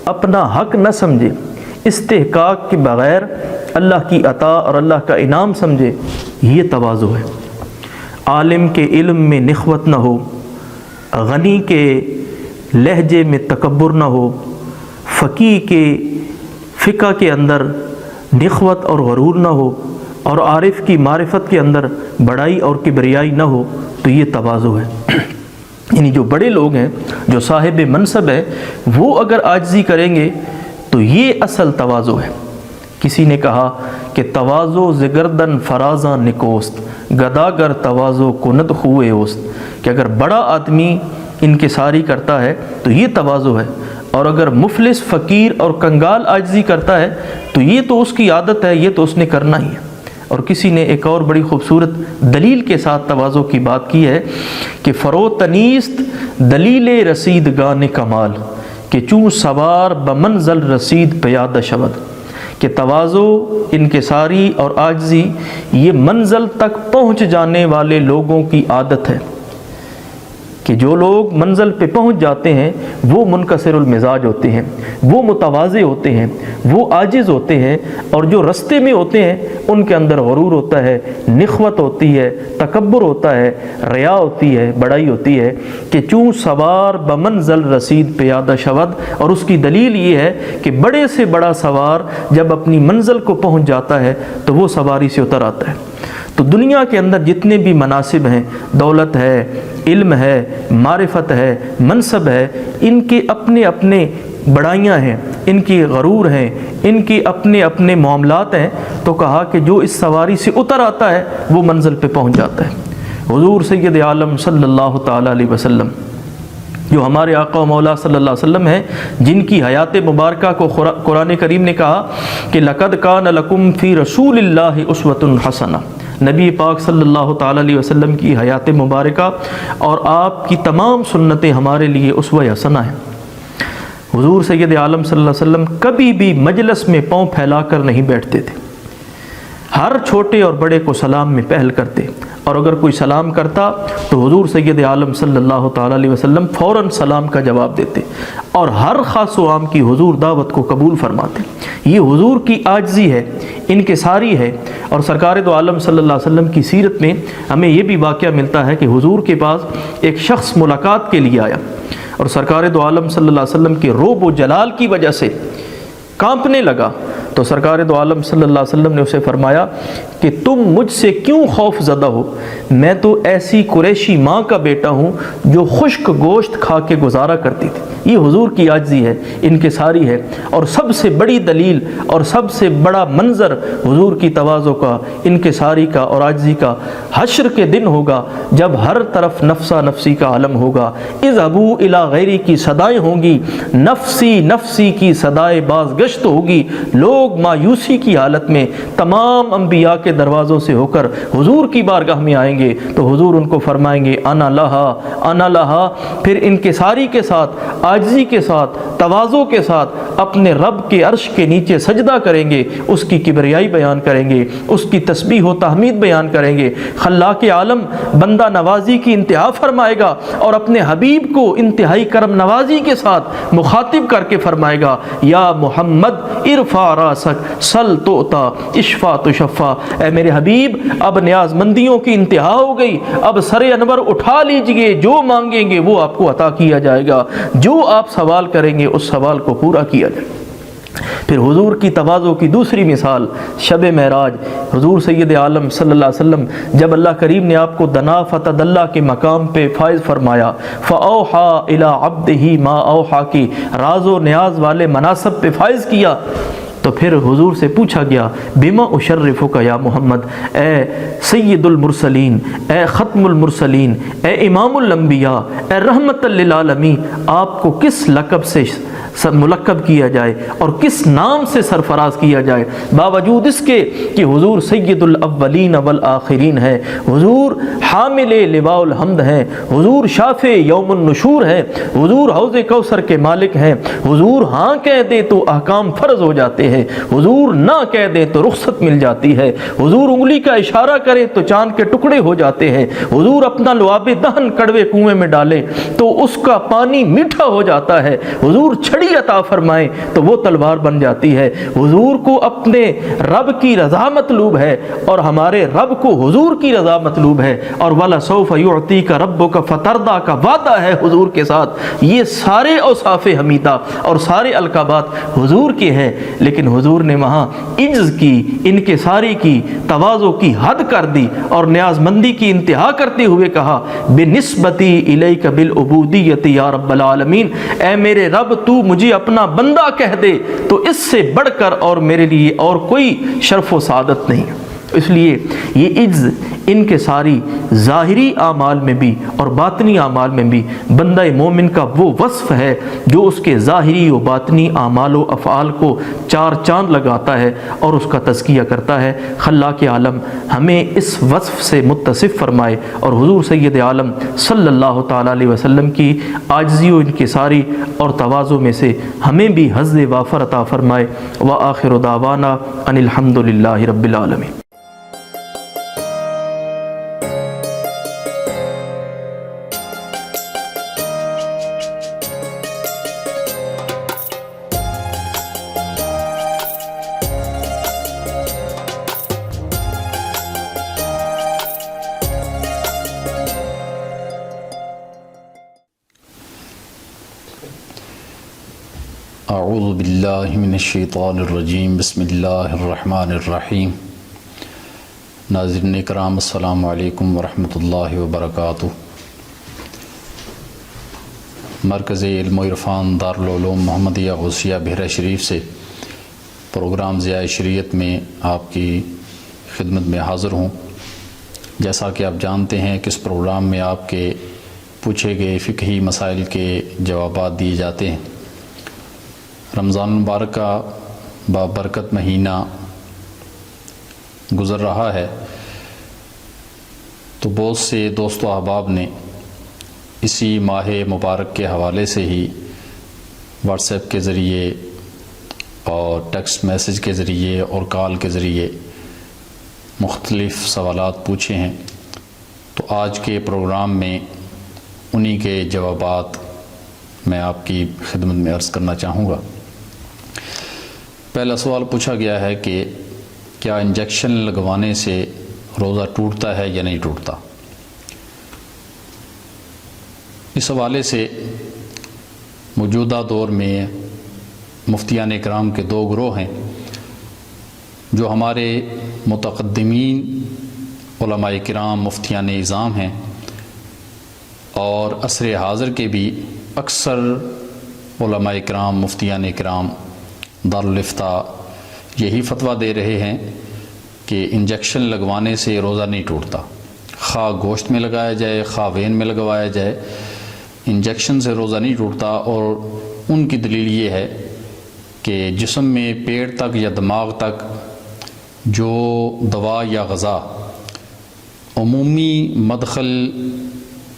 S3: اپنا حق نہ سمجھے، استحقاق کے بغیر اللہ کی عطا اور اللہ کا انعام سمجھے، یہ تواضع ہے۔ عالم کے علم میں نخوت نہ ہو، غنی کے لہجے میں تکبر نہ ہو، فقیہ کے فقہ کے اندر نخوت اور غرور نہ ہو، اور عارف کی معرفت کے اندر بڑائی اور کبریائی نہ ہو، تو یہ تواضع ہے۔ یعنی جو بڑے لوگ ہیں، جو صاحب منصب ہیں، وہ اگر عاجزی کریں گے تو یہ اصل تواضع ہے۔ کسی نے کہا کہ تواضع زگردن فرازاں نکوست، گداگر تواضع کند خوئے اوست، کہ اگر بڑا آدمی انکساری کرتا ہے تو یہ تواضع ہے، اور اگر مفلس فقیر اور کنگال عاجزی کرتا ہے تو یہ تو اس کی عادت ہے، یہ تو اس نے کرنا ہی ہے۔ اور کسی نے ایک اور بڑی خوبصورت دلیل کے ساتھ تواضع کی بات کی ہے کہ فروتنیست دلیل رسیدگان کمال، کہ چوں سوار بمنزل رسید پیادہ شود، کہ تواضع، انکساری اور عاجزی یہ منزل تک پہنچ جانے والے لوگوں کی عادت ہے، کہ جو لوگ منزل پہ پہنچ جاتے ہیں وہ منکسر المزاج ہوتے ہیں، وہ متواضع ہوتے ہیں، وہ عاجز ہوتے ہیں، اور جو رستے میں ہوتے ہیں ان کے اندر غرور ہوتا ہے، نخوت ہوتی ہے، تکبر ہوتا ہے، ریا ہوتی ہے، بڑائی ہوتی ہے، کہ چوں سوار بمنزل رسید پیادہ شود۔ اور اس کی دلیل یہ ہے کہ بڑے سے بڑا سوار جب اپنی منزل کو پہنچ جاتا ہے تو وہ سواری سے اتر آتا ہے۔ تو دنیا کے اندر جتنے بھی مناصب ہیں، دولت ہے، علم ہے، معرفت ہے، منصب ہے، ان کے اپنے اپنے بڑائیاں ہیں، ان کی غرور ہیں، ان کے اپنے اپنے معاملات ہیں۔ تو کہا کہ جو اس سواری سے اتر آتا ہے وہ منزل پہ پہنچ جاتا ہے۔ حضور سید عالم صلی اللہ تعالی علیہ وسلم، جو ہمارے آقا و مولا صلی اللہ علیہ وسلم ہیں، جن کی حیات مبارکہ کو قرآن کریم نے کہا کہ لقد کان لکم فی رسول اللہ اسوۃ حسنہ، نبی پاک صلی اللہ تعالی علیہ وسلم کی حیات مبارکہ اور آپ کی تمام سنتیں ہمارے لیے اسوہ حسنہ ہیں۔ حضور سید عالم صلی اللہ علیہ وسلم کبھی بھی مجلس میں پاؤں پھیلا کر نہیں بیٹھتے تھے، ہر چھوٹے اور بڑے کو سلام میں پہل کرتے، اور اگر کوئی سلام کرتا تو حضور سید عالم صلی اللہ تعالی علیہ وسلم فوراً سلام کا جواب دیتے، اور ہر خاص و عام کی حضور دعوت کو قبول فرماتے۔ یہ حضور کی عاجزی ہے، انکساری ہے۔ اور سرکار دو عالم صلی اللہ علیہ وسلم کی سیرت میں ہمیں یہ بھی واقعہ ملتا ہے کہ حضور کے پاس ایک شخص ملاقات کے لیے آیا، اور سرکار دو عالم صلی اللہ علیہ وسلم کے روب و جلال کی وجہ سے کانپنے لگا۔ تو سرکار دو عالم صلی اللہ علیہ وسلم نے اسے فرمایا کہ تم مجھ سے کیوں خوف زدہ ہو، میں تو ایسی قریشی ماں کا بیٹا ہوں جو خشک گوشت کھا کے گزارا کرتی تھی۔ یہ حضور کی عاجزی ہے، انکساری ہے، اور سب سے بڑی دلیل اور سب سے بڑا منظر حضور کی تواضع کا، انکساری کا اور عاجزی کا حشر کے دن ہوگا، جب ہر طرف نفسا نفسی کا عالم ہوگا، اذهبوا الی غیری کی صدائیں ہوں گی، نفسی نفسی کی صدائے باز گشت ہوگی، لوگ مایوسی کی حالت میں تمام انبیاء کے دروازوں سے ہو کر حضور کی بارگاہ میں آئیں گے، تو حضور ان کو فرمائیں گے انا لہا انا لہا، پھر انکساری کے ساتھ، عاجزی کے ساتھ، تواضع کے ساتھ اپنے رب کے عرش کے نیچے سجدہ کریں گے، اس کی کبریائی بیان کریں گے، اس کی تسبیح و تحمید بیان کریں گے۔ خلاق عالم بندہ نوازی کی انتہا فرمائے گا، اور اپنے حبیب کو انتہائی کرم نوازی کے ساتھ مخاطب کر کے فرمائے گا یا محمد ارفع راسک سل توتا اشفا تشفا، اے میرے حبیب اب نیاز مندیوں کی انتہا ہو گئی، اب سر انور اٹھا لیجئے، جو مانگیں گے وہ آپ کو عطا کیا جائے گا، جو آپ سوال کریں گے اس سوال کو پورا کیا جائے گا۔ پھر حضور کی تواضع کی دوسری مثال شب معراج، حضور سید عالم صلی اللہ علیہ وسلم جب اللہ کریم نے آپ کو دنا فتدلہ کے مقام پہ فائز فرمایا، فَأَوْحَى إِلَىٰ عَبْدِهِ مَا أَوْحَىٰ کی راز و نیاز والے مناصب پہ فائز کیا، تو پھر حضور سے پوچھا گیا بما اشرفک یا محمد، اے سید المرسلین، اے ختم المرسلین، اے امام الانبیاء، اے رحمت للعالمین، آپ کو کس لقب سے ملقب کیا جائے اور کس نام سے سرفراز کیا جائے؟ باوجود اس کے کہ حضور سید الاولین والآخرین ہے، حضور حامل لواء الحمد ہیں، حضور شافع یوم النشور ہیں، حضور حوض کوثر کے مالک ہیں، حضور ہاں کہہ دے تو احکام فرض ہو جاتے ہیں، حضور نہ کہہ دے تو رخصت مل جاتی ہے، حضور انگلی کا اشارہ کرے تو چاند کے ٹکڑے ہو جاتے ہیں، حضور اپنا لعاب دہن کڑوے کنویں میں ڈالے تو اس کا پانی میٹھا ہو جاتا ہے، حضور چھڑی عطا فرمائے تو وہ تلوار بن جاتی ہے، حضور کو اپنے رب کی رضا مطلوب ہے اور ہمارے رب کو حضور کی رضا مطلوب ہے، اور وَلَسَوْفَ يُعْطِيكَ رَبُّكَ فَتَرْضَىٰ کا وعدہ ہے حضور کے ساتھ۔ یہ سارے اوصاف حمیدہ اور سارے القابات حضور کے ہیں، لیکن حضور نے وہاں عجز کی، انکساری کی، تواضع کی حد کر دی اور نیاز مندی کی انتہا کرتے ہوئے کہا بِنِسْبَتِي إِلَيْكَ بِالْعُبُودِيَّةِ یا رب العالمین، اے میرے رب تو مجھے اپنا بندہ کہہ دے تو اس سے بڑھ کر اور میرے لیے اور کوئی شرف و سعادت نہیں۔ اس لیے یہ عجز ان کے ساری ظاہری اعمال میں بھی اور باطنی اعمال میں بھی بندہ مومن کا وہ وصف ہے جو اس کے ظاہری و باطنی اعمال و افعال کو چار چاند لگاتا ہے اور اس کا تزکیہ کرتا ہے۔ خلاق عالم ہمیں اس وصف سے متصف فرمائے اور حضور سید عالم صلی اللہ تعالیٰ علیہ وسلم کی عاجزی و انکساری اور تواضع میں سے ہمیں بھی حظ وافر عطا فرمائے۔ وآخر دعوانا ان الحمد للہ رب العالمین۔
S4: اعوذ باللہ من الشیطان الرجیم، بسم اللہ الرحمن الرحیم۔ ناظرین اکرام السلام علیکم ورحمۃ اللہ وبرکاتہ۔ مرکز علم و عرفان دارالعلوم محمدیہ غوثیہ بحیرہ شریف سے پروگرام ضیاء شریعت میں آپ کی خدمت میں حاضر ہوں۔ جیسا کہ آپ جانتے ہیں کہ اس پروگرام میں آپ کے پوچھے گئے فقہی مسائل کے جوابات دیے جاتے ہیں۔ رمضان مبارک کا بابرکت مہینہ گزر رہا ہے، تو بہت سے دوست و احباب نے اسی ماہ مبارک کے حوالے سے ہی واٹس ایپ کے ذریعے اور ٹیکسٹ میسج کے ذریعے اور کال کے ذریعے مختلف سوالات پوچھے ہیں، تو آج کے پروگرام میں انہی کے جوابات میں آپ کی خدمت میں عرض کرنا چاہوں گا۔ پہلا سوال پوچھا گیا ہے کہ کیا انجیکشن لگوانے سے روزہ ٹوٹتا ہے یا نہیں ٹوٹتا؟ اس حوالے سے موجودہ دور میں مفتیان اکرام کے دو گروہ ہیں جو ہمارے متقدمین علماء کرام مفتیان اعظام ہیں، اور عصر حاضر کے بھی اکثر علماء کرام مفتیان اکرام دارالافتاء یہی فتویٰ دے رہے ہیں کہ انجیکشن لگوانے سے روزہ نہیں ٹوٹتا، خواہ گوشت میں لگایا جائے خواہ وین میں لگوایا جائے، انجیکشن سے روزہ نہیں ٹوٹتا۔ اور ان کی دلیل یہ ہے کہ جسم میں پیٹ تک یا دماغ تک جو دوا یا غذا عمومی مدخل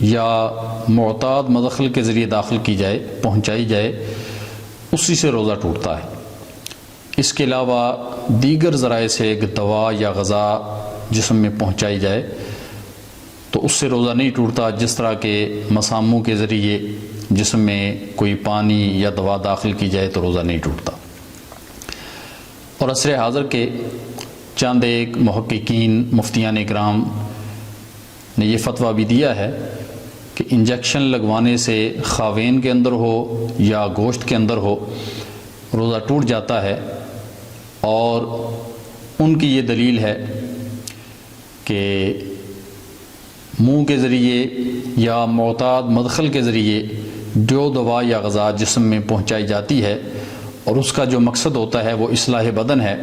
S4: یا معتاد مدخل کے ذریعے داخل کی جائے، پہنچائی جائے، اسی سے روزہ ٹوٹتا ہے۔ اس کے علاوہ دیگر ذرائع سے دوا یا غذا جسم میں پہنچائی جائے تو اس سے روزہ نہیں ٹوٹتا، جس طرح کے مساموں کے ذریعے جسم میں کوئی پانی یا دوا داخل کی جائے تو روزہ نہیں ٹوٹتا۔ اور عصر حاضر کے چند ایک محققین مفتیان اکرام نے یہ فتویٰ بھی دیا ہے کہ انجیکشن لگوانے سے خواہ وین کے اندر ہو یا گوشت کے اندر ہو، روزہ ٹوٹ جاتا ہے، اور ان کی یہ دلیل ہے کہ منہ کے ذریعے یا معتاد مدخل کے ذریعے جو دوا یا غذا جسم میں پہنچائی جاتی ہے اور اس کا جو مقصد ہوتا ہے وہ اصلاح بدن ہے،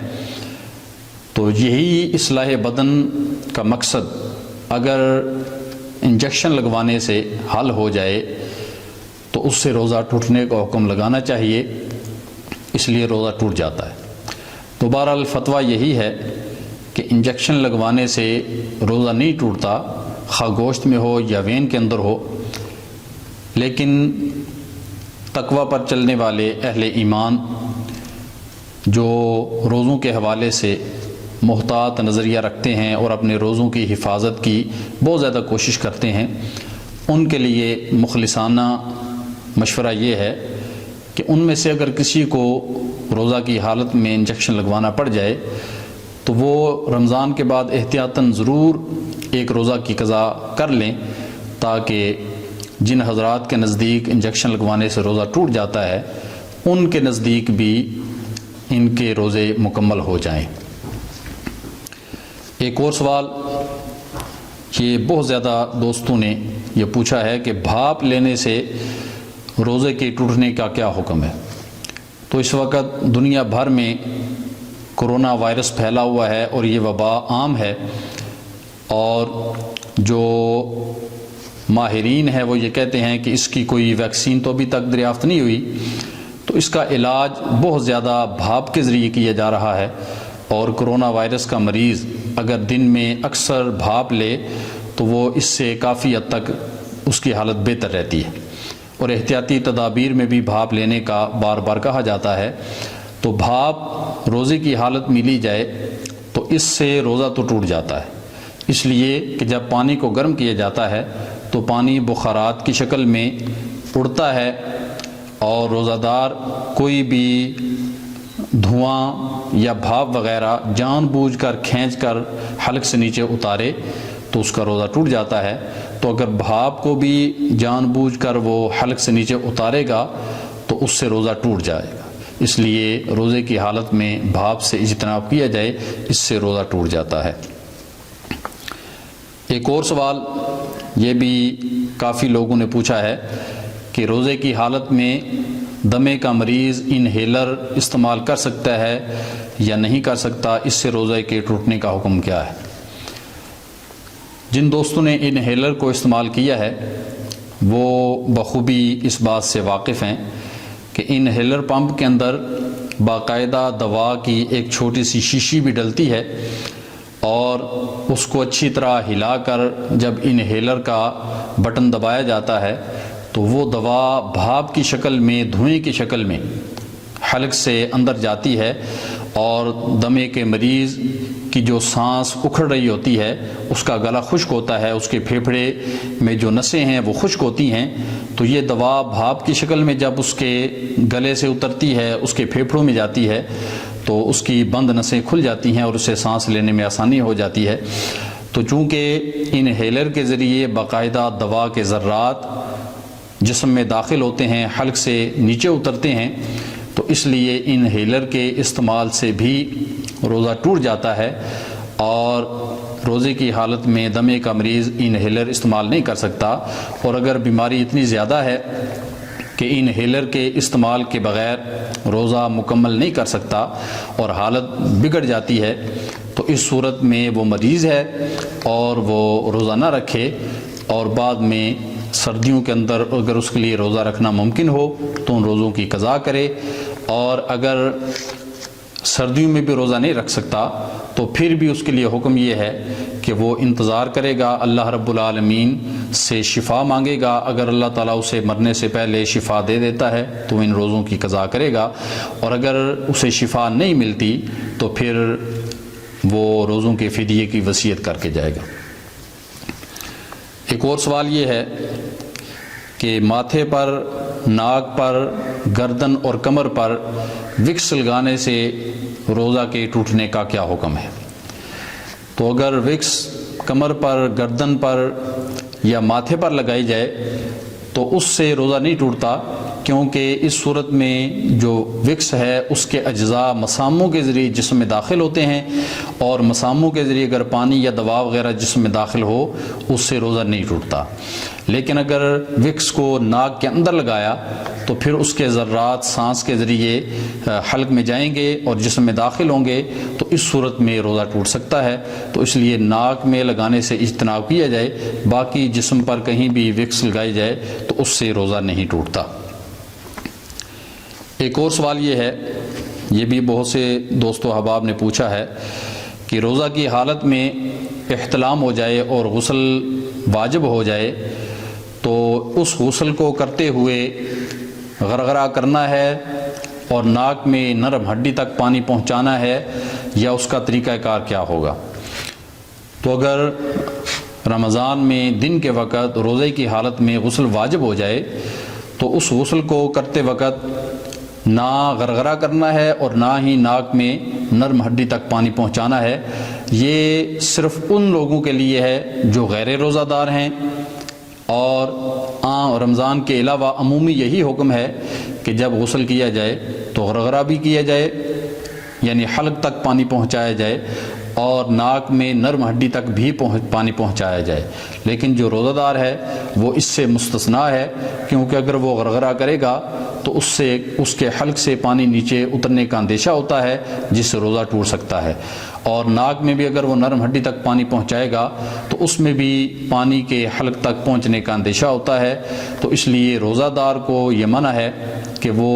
S4: تو یہی اصلاح بدن کا مقصد اگر انجیکشن لگوانے سے حل ہو جائے تو اس سے روزہ ٹوٹنے کا حکم لگانا چاہیے، اس لیے روزہ ٹوٹ جاتا ہے۔ تو بہرحال فتویٰ یہی ہے کہ انجیکشن لگوانے سے روزہ نہیں ٹوٹتا، خواہ گوشت میں ہو یا وین کے اندر ہو، لیکن تقوی پر چلنے والے اہل ایمان جو روزوں کے حوالے سے محتاط نظریہ رکھتے ہیں اور اپنے روزوں کی حفاظت کی بہت زیادہ کوشش کرتے ہیں، ان کے لیے مخلصانہ مشورہ یہ ہے کہ ان میں سے اگر کسی کو روزہ کی حالت میں انجیکشن لگوانا پڑ جائے تو وہ رمضان کے بعد احتیاطاً ضرور ایک روزہ کی قضا کر لیں، تاکہ جن حضرات کے نزدیک انجیکشن لگوانے سے روزہ ٹوٹ جاتا ہے ان کے نزدیک بھی ان کے روزے مکمل ہو جائیں۔ ایک اور سوال یہ بہت زیادہ دوستوں نے یہ پوچھا ہے کہ بھاپ لینے سے روزے کے ٹوٹنے کا کیا حکم ہے؟ تو اس وقت دنیا بھر میں کرونا وائرس پھیلا ہوا ہے اور یہ وبا عام ہے، اور جو ماہرین ہیں وہ یہ کہتے ہیں کہ اس کی کوئی ویکسین تو ابھی تک دریافت نہیں ہوئی، تو اس کا علاج بہت زیادہ بھاپ کے ذریعے کیا جا رہا ہے، اور کرونا وائرس کا مریض اگر دن میں اکثر بھاپ لے تو وہ اس سے کافی حد تک اس کی حالت بہتر رہتی ہے، اور احتیاطی تدابیر میں بھی بھاپ لینے کا بار بار کہا جاتا ہے۔ تو بھاپ روزے کی حالت میں لی جائے تو اس سے روزہ تو ٹوٹ جاتا ہے، اس لیے کہ جب پانی کو گرم کیا جاتا ہے تو پانی بخارات کی شکل میں اڑتا ہے، اور روزہ دار کوئی بھی دھواں یا بھاپ وغیرہ جان بوجھ کر کھینچ کر حلق سے نیچے اتارے تو اس کا روزہ ٹوٹ جاتا ہے۔ تو اگر بھاپ کو بھی جان بوجھ کر وہ حلق سے نیچے اتارے گا تو اس سے روزہ ٹوٹ جائے گا، اس لیے روزے کی حالت میں بھاپ سے اجتناب کیا جائے، اس سے روزہ ٹوٹ جاتا ہے۔ ایک اور سوال یہ بھی کافی لوگوں نے پوچھا ہے کہ روزے کی حالت میں دمے کا مریض انہیلر استعمال کر سکتا ہے یا نہیں کر سکتا، اس سے روزے کے ٹوٹنے کا حکم کیا ہے؟ جن دوستوں نے انہیلر کو استعمال کیا ہے وہ بخوبی اس بات سے واقف ہیں کہ انہیلر پمپ کے اندر باقاعدہ دوا کی ایک چھوٹی سی شیشی بھی ڈلتی ہے، اور اس کو اچھی طرح ہلا کر جب انہیلر کا بٹن دبایا جاتا ہے تو وہ دوا بھاپ کی شکل میں، دھوئیں کی شکل میں حلق سے اندر جاتی ہے، اور دمے کے مریض کی جو سانس اکھڑ رہی ہوتی ہے اس کا گلا خشک ہوتا ہے، اس کے پھیپھڑے میں جو نسیں ہیں وہ خشک ہوتی ہیں، تو یہ دوا بھاپ کی شکل میں جب اس کے گلے سے اترتی ہے، اس کے پھیپھڑوں میں جاتی ہے تو اس کی بند نسیں کھل جاتی ہیں اور اسے سانس لینے میں آسانی ہو جاتی ہے۔ تو چونکہ انہیلر کے ذریعے باقاعدہ دوا کے ذرات جسم میں داخل ہوتے ہیں، حلق سے نیچے اترتے ہیں، تو اس لیے انہیلر کے استعمال سے بھی روزہ ٹوٹ جاتا ہے، اور روزے کی حالت میں دمے کا مریض انہیلر استعمال نہیں کر سکتا، اور اگر بیماری اتنی زیادہ ہے کہ انہیلر کے استعمال کے بغیر روزہ مکمل نہیں کر سکتا اور حالت بگڑ جاتی ہے، تو اس صورت میں وہ مریض ہے اور وہ روزہ نہ رکھے، اور بعد میں سردیوں کے اندر اگر اس کے لیے روزہ رکھنا ممکن ہو تو ان روزوں کی قضا کرے، اور اگر سردیوں میں بھی روزہ نہیں رکھ سکتا تو پھر بھی اس کے لیے حکم یہ ہے کہ وہ انتظار کرے گا، اللہ رب العالمین سے شفا مانگے گا، اگر اللہ تعالیٰ اسے مرنے سے پہلے شفا دے دیتا ہے تو ان روزوں کی قضا کرے گا، اور اگر اسے شفا نہیں ملتی تو پھر وہ روزوں کے فدیے کی وصیت کر کے جائے گا۔ ایک اور سوال یہ ہے کہ ماتھے پر، ناک پر، گردن اور کمر پر وکس لگانے سے روزہ کے ٹوٹنے کا کیا حکم ہے؟ تو اگر وکس کمر پر، گردن پر یا ماتھے پر لگائی جائے تو اس سے روزہ نہیں ٹوٹتا، کیونکہ اس صورت میں جو وکس ہے اس کے اجزاء مساموں کے ذریعے جسم میں داخل ہوتے ہیں، اور مساموں کے ذریعے اگر پانی یا دوا وغیرہ جسم میں داخل ہو اس سے روزہ نہیں ٹوٹتا۔ لیکن اگر وکس کو ناک کے اندر لگایا تو پھر اس کے ذرات سانس کے ذریعے حلق میں جائیں گے اور جسم میں داخل ہوں گے، تو اس صورت میں روزہ ٹوٹ سکتا ہے۔ تو اس لیے ناک میں لگانے سے اجتناب کیا جائے، باقی جسم پر کہیں بھی وکس لگائی جائے تو اس سے روزہ نہیں ٹوٹتا۔ ایک اور سوال یہ ہے، یہ بھی بہت سے دوست و احباب نے پوچھا ہے کہ روزہ کی حالت میں احتلام ہو جائے اور غسل واجب ہو جائے تو اس غسل کو کرتے ہوئے غرغرہ کرنا ہے اور ناک میں نرم ہڈی تک پانی پہنچانا ہے، یا اس کا طریقہ کار کیا ہوگا؟ تو اگر رمضان میں دن کے وقت روزے کی حالت میں غسل واجب ہو جائے تو اس غسل کو کرتے وقت نہ غرغرہ کرنا ہے اور نہ ہی ناک میں نرم ہڈی تک پانی پہنچانا ہے۔ یہ صرف ان لوگوں کے لیے ہے جو غیر روزہ دار ہیں، اور رمضان کے علاوہ عمومی یہی حکم ہے کہ جب غسل کیا جائے تو غرغرہ بھی کیا جائے، یعنی حلق تک پانی پہنچایا جائے، اور ناک میں نرم ہڈی تک بھی پانی پہنچایا جائے۔ لیکن جو روزہ دار ہے وہ اس سے مستثنا ہے، کیونکہ اگر وہ غرغرہ کرے گا تو اس سے اس کے حلق سے پانی نیچے اترنے کا اندیشہ ہوتا ہے جس سے روزہ ٹوٹ سکتا ہے، اور ناک میں بھی اگر وہ نرم ہڈی تک پانی پہنچائے گا تو اس میں بھی پانی کے حلق تک پہنچنے کا اندیشہ ہوتا ہے۔ تو اس لیے روزہ دار کو یہ منع ہے کہ وہ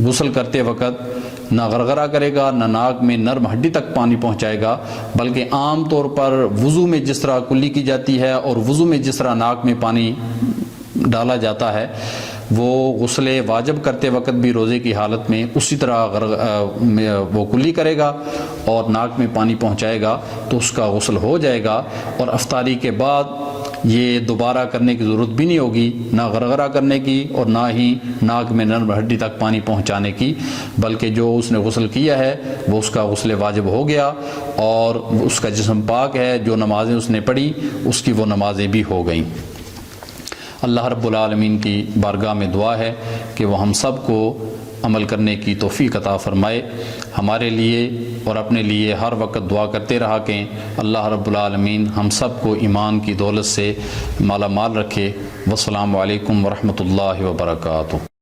S4: غسل کرتے وقت نہ غرغرہ کرے گا، نہ ناک میں نرم ہڈی تک پانی پہنچائے گا، بلکہ عام طور پر وضو میں جس طرح کلی کی جاتی ہے اور وضو میں جس طرح ناک میں پانی ڈالا جاتا ہے، وہ غسل واجب کرتے وقت بھی روزے کی حالت میں اسی طرح وہ کلی کرے گا اور ناک میں پانی پہنچائے گا تو اس کا غسل ہو جائے گا، اور افطاری کے بعد یہ دوبارہ کرنے کی ضرورت بھی نہیں ہوگی، نہ غرغرہ کرنے کی اور نہ ہی ناک میں نرم ہڈی تک پانی پہنچانے کی، بلکہ جو اس نے غسل کیا ہے وہ اس کا غسل واجب ہو گیا اور اس کا جسم پاک ہے، جو نمازیں اس نے پڑھی اس کی وہ نمازیں بھی ہو گئیں۔ اللہ رب العالمین کی بارگاہ میں دعا ہے کہ وہ ہم سب کو عمل کرنے کی توفیق عطا فرمائے، ہمارے لیے اور اپنے لیے ہر وقت دعا کرتے رہا کہ اللہ رب العالمین ہم سب کو ایمان کی دولت سے مالا مال رکھے۔ والسلام علیکم ورحمۃ اللہ وبرکاتہ۔